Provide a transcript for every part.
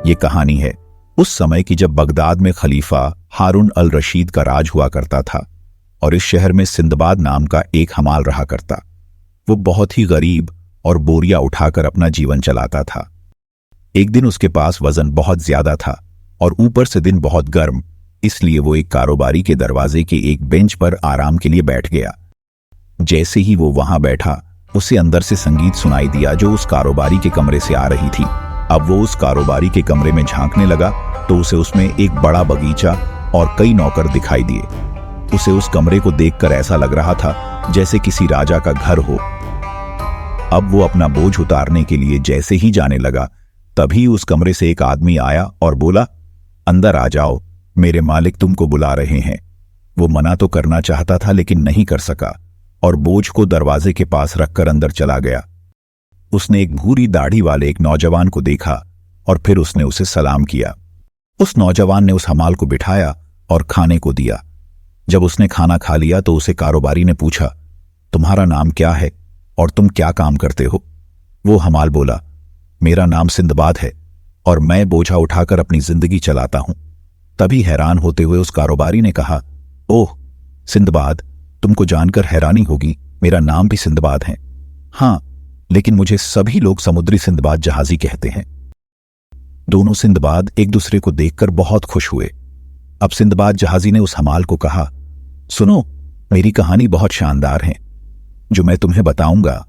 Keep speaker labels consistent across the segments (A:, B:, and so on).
A: ये कहानी है उस समय की जब बगदाद में खलीफा हारून अल रशीद का राज हुआ करता था और इस शहर में सिंदबाद नाम का एक हमाल रहा करता। वो बहुत ही गरीब और बोरिया उठाकर अपना जीवन चलाता था। एक दिन उसके पास वजन बहुत ज्यादा था और ऊपर से दिन बहुत गर्म, इसलिए वो एक कारोबारी के दरवाजे के एक बेंच पर आराम के लिए बैठ गया। जैसे ही वो वहां बैठा, उसे अंदर से संगीत सुनाई दिया जो उस कारोबारी के कमरे से आ रही थी। अब वो उस कारोबारी के कमरे में झांकने लगा तो उसे उसमें एक बड़ा बगीचा और कई नौकर दिखाई दिए। उसे उस कमरे को देखकर ऐसा लग रहा था जैसे किसी राजा का घर हो। अब वो अपना बोझ उतारने के लिए जैसे ही जाने लगा, तभी उस कमरे से एक आदमी आया और बोला, अंदर आ जाओ, मेरे मालिक तुमको बुला रहे हैं। वो मना तो करना चाहता था लेकिन नहीं कर सका और बोझ को दरवाजे के पास रखकर अंदर चला गया। उसने एक भूरी दाढ़ी वाले एक नौजवान को देखा और फिर उसने उसे सलाम किया। उस नौजवान ने उस हमाल को बिठाया और खाने को दिया। जब उसने खाना खा लिया तो उसे कारोबारी ने पूछा, तुम्हारा नाम क्या है और तुम क्या काम करते हो? वो हमाल बोला, मेरा नाम सिंदबाद है और मैं बोझा उठाकर अपनी जिंदगी चलाता हूं। तभी हैरान होते हुए उस कारोबारी ने कहा, ओह सिंदबाद, तुमको जानकर हैरानी होगी, मेरा नाम भी सिंदबाद है। हां, लेकिन मुझे सभी लोग समुद्री सिंदबाद जहाजी कहते हैं। दोनों सिंदबाद एक दूसरे को देखकर बहुत खुश हुए। अब सिंदबाद जहाजी ने उस हमाल को कहा, सुनो, मेरी कहानी बहुत शानदार है जो मैं तुम्हें बताऊंगा।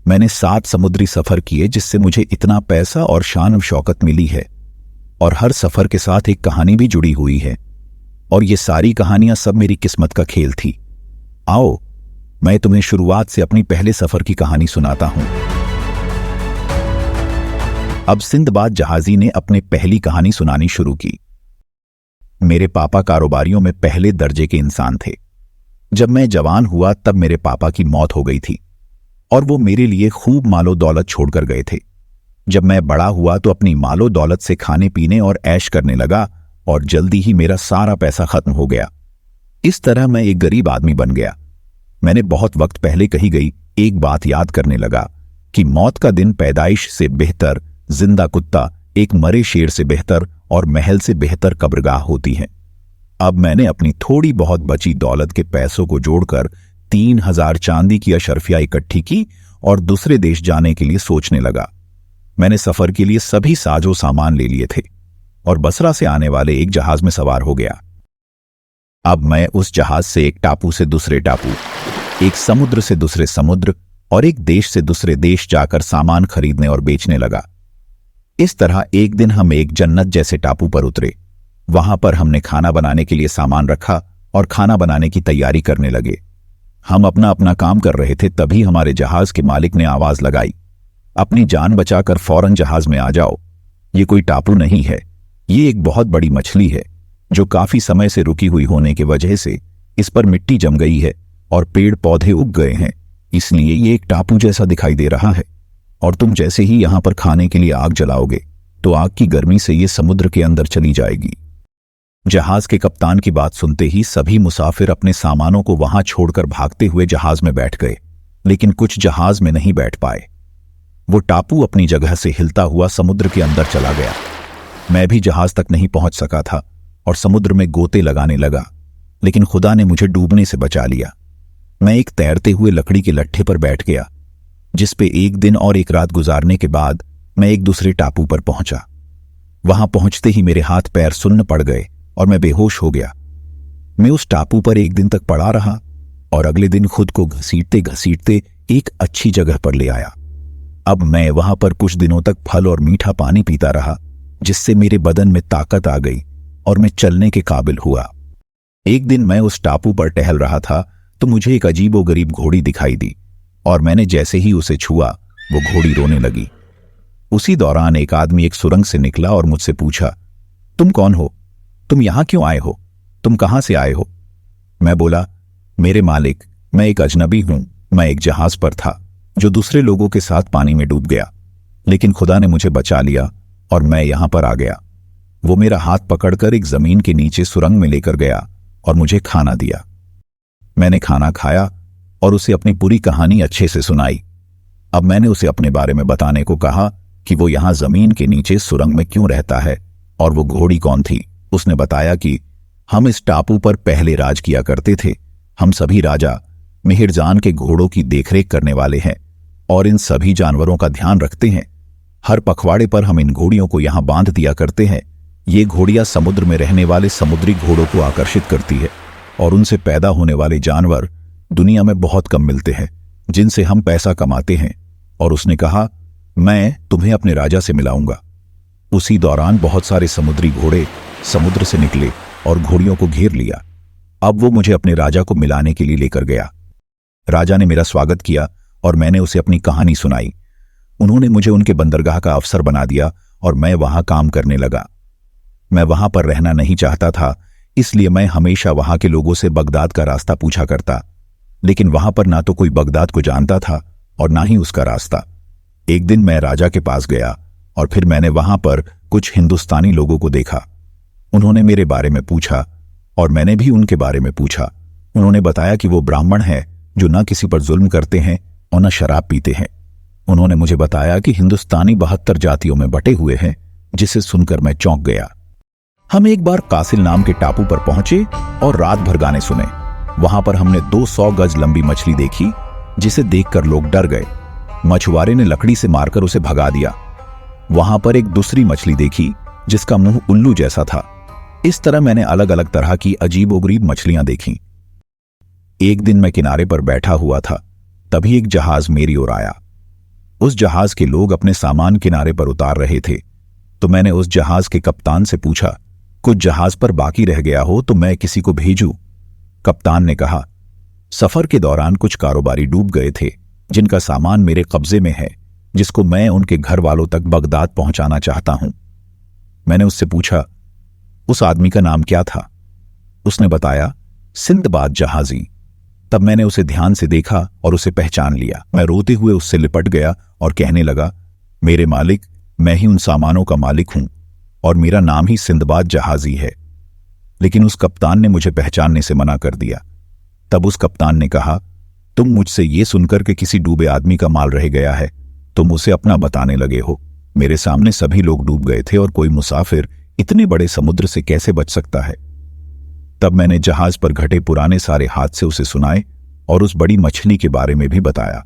A: मैंने 7 समुद्री सफर किए जिससे मुझे इतना पैसा और शान और शौकत मिली है, और हर सफर के साथ एक कहानी भी जुड़ी हुई है, और ये सारी कहानियां सब मेरी किस्मत का खेल थी। आओ, मैं तुम्हें शुरुआत से अपनी पहले सफर की कहानी सुनाता हूं। अब सिंदबाद जहाजी ने अपनी पहली कहानी सुनानी शुरू की। मेरे पापा कारोबारियों में पहले दर्जे के इंसान थे। जब मैं जवान हुआ तब मेरे पापा की मौत हो गई थी और वो मेरे लिए खूब मालो दौलत छोड़कर गए थे। जब मैं बड़ा हुआ तो अपनी मालो दौलत से खाने पीने और ऐश करने लगा और जल्दी ही मेरा सारा पैसा खत्म हो गया। इस तरह मैं एक गरीब आदमी बन गया। मैंने बहुत वक्त पहले कही गई एक बात याद करने लगा कि मौत का दिन पैदाइश से बेहतर, जिंदा कुत्ता एक मरे शेर से बेहतर और महल से बेहतर कब्रगाह होती है। अब मैंने अपनी थोड़ी बहुत बची दौलत के पैसों को जोड़कर 3000 चांदी की अशरफिया इकट्ठी की और दूसरे देश जाने के लिए सोचने लगा। मैंने सफर के लिए सभी साजो सामान ले लिए थे और बसरा से आने वाले एक जहाज में सवार हो गया। अब मैं उस जहाज से एक टापू से दूसरे टापू, एक समुद्र से दूसरे समुद्र और एक देश से दूसरे देश जाकर सामान खरीदने और बेचने लगा। इस तरह एक दिन हम एक जन्नत जैसे टापू पर उतरे। वहां पर हमने खाना बनाने के लिए सामान रखा और खाना बनाने की तैयारी करने लगे। हम अपना अपना काम कर रहे थे, तभी हमारे जहाज के मालिक ने आवाज लगाई, अपनी जान बचाकर फौरन जहाज में आ जाओ। ये कोई टापू नहीं है, ये एक बहुत बड़ी मछली है जो काफी समय से रुकी हुई होने की वजह से इस पर मिट्टी जम गई है और पेड़ पौधे उग गए हैं, इसलिए ये एक टापू जैसा दिखाई दे रहा है। और तुम जैसे ही यहां पर खाने के लिए आग जलाओगे तो आग की गर्मी से ये समुद्र के अंदर चली जाएगी। जहाज के कप्तान की बात सुनते ही सभी मुसाफिर अपने सामानों को वहां छोड़कर भागते हुए जहाज में बैठ गए, लेकिन कुछ जहाज में नहीं बैठ पाए। वो टापू अपनी जगह से हिलता हुआ समुद्र के अंदर चला गया। मैं भी जहाज तक नहीं पहुंच सका था और समुद्र में गोते लगाने लगा, लेकिन खुदा ने मुझे डूबने से बचा लिया। मैं एक तैरते हुए लकड़ी के लट्ठे पर बैठ गया, जिस पे एक दिन और एक रात गुजारने के बाद मैं एक दूसरे टापू पर पहुंचा। वहां पहुंचते ही मेरे हाथ पैर सुन्न पड़ गए और मैं बेहोश हो गया। मैं उस टापू पर एक दिन तक पड़ा रहा और अगले दिन खुद को घसीटते घसीटते एक अच्छी जगह पर ले आया। अब मैं वहां पर कुछ दिनों तक फल और मीठा पानी पीता रहा, जिससे मेरे बदन में ताकत आ गई और मैं चलने के काबिल हुआ। एक दिन मैं उस टापू पर टहल रहा था तो मुझे एक अजीबोगरीब घोड़ी दिखाई दी और मैंने जैसे ही उसे छुआ वो घोड़ी रोने लगी। उसी दौरान एक आदमी एक सुरंग से निकला और मुझसे पूछा, तुम कौन हो? तुम यहां क्यों आए हो? तुम कहां से आए हो? मैं बोला, मेरे मालिक, मैं एक अजनबी हूं। मैं एक जहाज पर था जो दूसरे लोगों के साथ पानी में डूब गया, लेकिन खुदा ने मुझे बचा लिया और मैं यहां पर आ गया। वो मेरा हाथ पकड़कर एक जमीन के नीचे सुरंग में लेकर गया और मुझे खाना दिया। मैंने खाना खाया और उसे अपनी पूरी कहानी अच्छे से सुनाई। अब मैंने उसे अपने बारे में बताने को कहा कि वो यहां जमीन के नीचे सुरंग में क्यों रहता है और वो घोड़ी कौन थी। उसने बताया कि हम इस टापू पर पहले राज किया करते थे। हम सभी राजा मिहिरजान के घोड़ों की देखरेख करने वाले हैं और इन सभी जानवरों का ध्यान रखते हैं। हर पखवाड़े पर हम इन घोड़ियों को यहां बांध दिया करते हैं। ये घोड़ियां समुद्र में रहने वाले समुद्री घोड़ों को आकर्षित करती है और उनसे पैदा होने वाले जानवर दुनिया में बहुत कम मिलते हैं जिनसे हम पैसा कमाते हैं। और उसने कहा, मैं तुम्हें अपने राजा से मिलाऊंगा। उसी दौरान बहुत सारे समुद्री घोड़े समुद्र से निकले और घोड़ियों को घेर लिया। अब वो मुझे अपने राजा को मिलाने के लिए लेकर गया। राजा ने मेरा स्वागत किया और मैंने उसे अपनी कहानी सुनाई। उन्होंने मुझे उनके बंदरगाह का अफसर बना दिया और मैं वहां काम करने लगा। मैं वहां पर रहना नहीं चाहता था, इसलिए मैं हमेशा वहां के लोगों से बगदाद का रास्ता पूछा करता, लेकिन वहां पर ना तो कोई बगदाद को जानता था और ना ही उसका रास्ता। एक दिन मैं राजा के पास गया और फिर मैंने वहां पर कुछ हिंदुस्तानी लोगों को देखा। उन्होंने मेरे बारे में पूछा और मैंने भी उनके बारे में पूछा। उन्होंने बताया कि वो ब्राह्मण हैं जो न किसी पर जुल्म करते हैं और न शराब पीते हैं। उन्होंने मुझे बताया कि हिंदुस्तानी 72 जातियों में बटे हुए हैं, जिसे सुनकर मैं चौंक गया। हम एक बार कासिल नाम के टापू पर पहुंचे और रात भर गाने सुने। वहां पर हमने 200 गज लंबी मछली देखी, जिसे देखकर लोग डर गए। मछुआरे ने लकड़ी से मारकर उसे भगा दिया। वहां पर एक दूसरी मछली देखी जिसका मुंह उल्लू जैसा था। इस तरह मैंने अलग अलग तरह की अजीबोगरीब मछलियां देखीं। एक दिन मैं किनारे पर बैठा हुआ था, तभी एक जहाज मेरी ओर आया। उस जहाज के लोग अपने सामान किनारे पर उतार रहे थे, तो मैंने उस जहाज के कप्तान से पूछा, कुछ जहाज पर बाकी रह गया हो तो मैं किसी को भेजूं। कप्तान ने कहा, सफर के दौरान कुछ कारोबारी डूब गए थे जिनका सामान मेरे कब्जे में है, जिसको मैं उनके घर वालों तक बगदाद पहुंचाना चाहता हूं। मैंने उससे पूछा, उस आदमी का नाम क्या था? उसने बताया, सिंदबाद जहाजी। तब मैंने उसे ध्यान से देखा और उसे पहचान लिया। मैं रोते हुए उससे लिपट गया और कहने लगा, मेरे मालिक, मैं ही उन सामानों का मालिक हूं और मेरा नाम ही सिंदबाद जहाजी है। लेकिन उस कप्तान ने मुझे पहचानने से मना कर दिया। तब उस कप्तान ने कहा, तुम मुझसे ये सुनकर कि किसी डूबे आदमी का माल रह गया है, तुम उसे अपना बताने लगे हो। मेरे सामने सभी लोग डूब गए थे और कोई मुसाफिर इतने बड़े समुद्र से कैसे बच सकता है? तब मैंने जहाज पर घटे पुराने सारे हादसे उसे सुनाए और उस बड़ी मछली के बारे में भी बताया।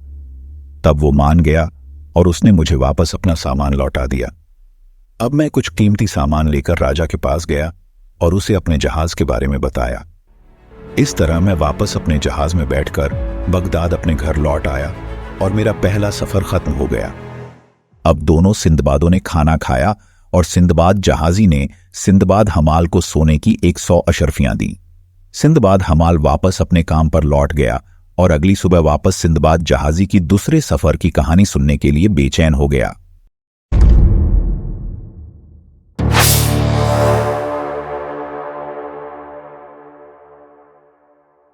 A: तब वो मान गया और उसने मुझे वापस अपना सामान लौटा दिया। अब मैं कुछ कीमती सामान लेकर राजा के पास गया और उसे अपने जहाज के बारे में बताया। इस तरह मैं वापस अपने जहाज में बैठकर बगदाद अपने घर लौट आया और मेरा पहला सफर खत्म हो गया। अब दोनों सिंदबादों ने खाना खाया और सिंदबाद जहाजी ने सिंदबाद हमाल को सोने की 100 अशर्फियां दी। सिंदबाद हमाल वापस अपने काम पर लौट गया और अगली सुबह वापस सिंदबाद जहाजी की दूसरे सफर की कहानी सुनने के लिए बेचैन हो गया।